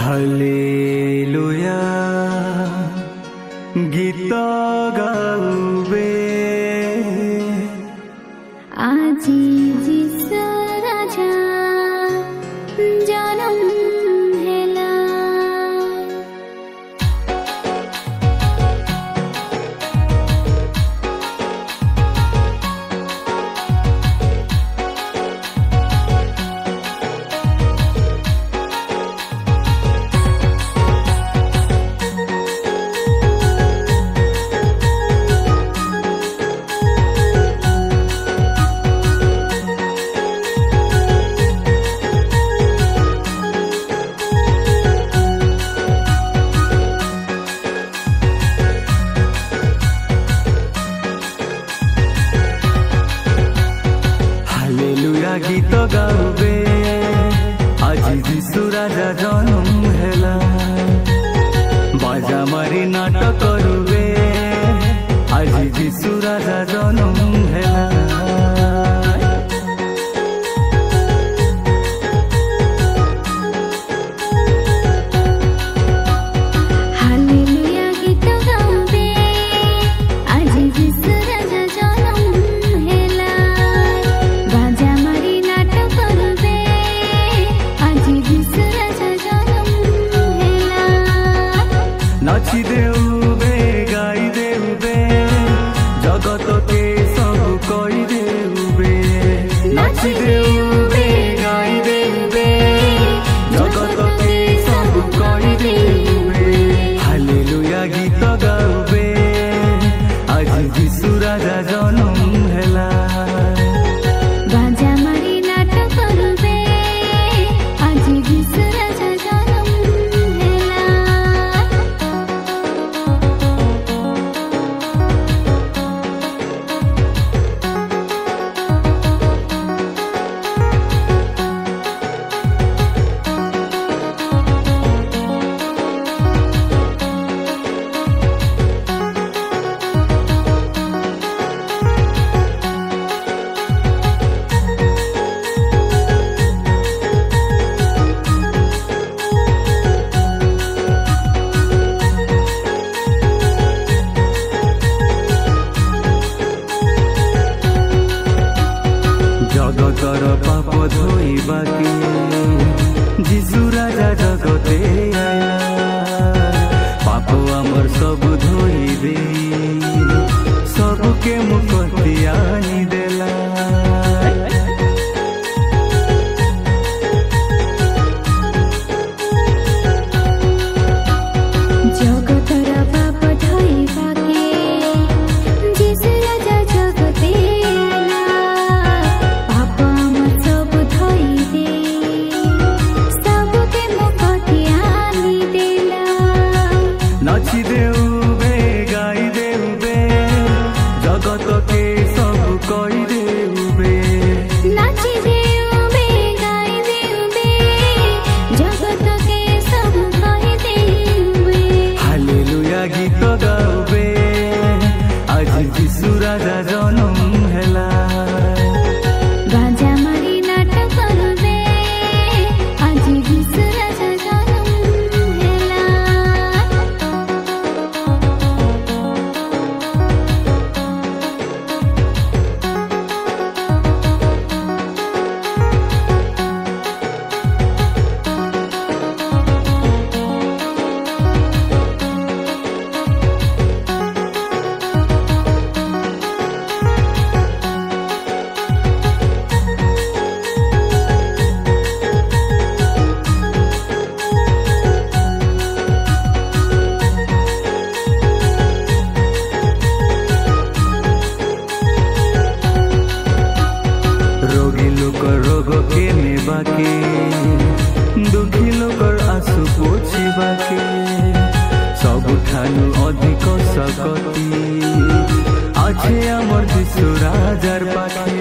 Hallelujah गीत गाउबे আজি যিশু রাজা জনম হেলা। गीत गाउबे আজি যিশু राजा जन्म हेला। बाजा मारी नाटक करुबे আজি যিশু राजा जन्म हेला। नाची देउबे गाई देउबे जगत के सब कई देउबे। नाची देउबे गाई देउबे जगत के सब कई देउबे। हालेलुया गीत गाउबे আজি যিশু राजा जन्म हेला। बाजा मारी नाटक करुबे আজি যিশু राजा जन्म हेला। जगतर पाप धोइबाके যিশু राजा जगते आया। पाप आमर सब धोई दे सबके मुक्ति आनी देला। जगतर पाप धोइबाके যিশু राजा जगते आया। पाप आमर सब धोई दे सबके मुक्ति आनी देला। नाची देउबे गाई देउबे जगत के सब कई देउबे। नाची देउबे गाई देउबे जगत के सब कई देउबे। हालेलुया गीत गाउबे আজি যিশু राजा जन्म हेला। बाजा मारी नाटक करुबे আজি যিশু राजा जन्म हेला। रोगी लोकर रोग के नेबाके दुखी लोकर आंसू पोछिबाके सबुठानु अधिक सकती आछे आमर যিশু राजार पाखे।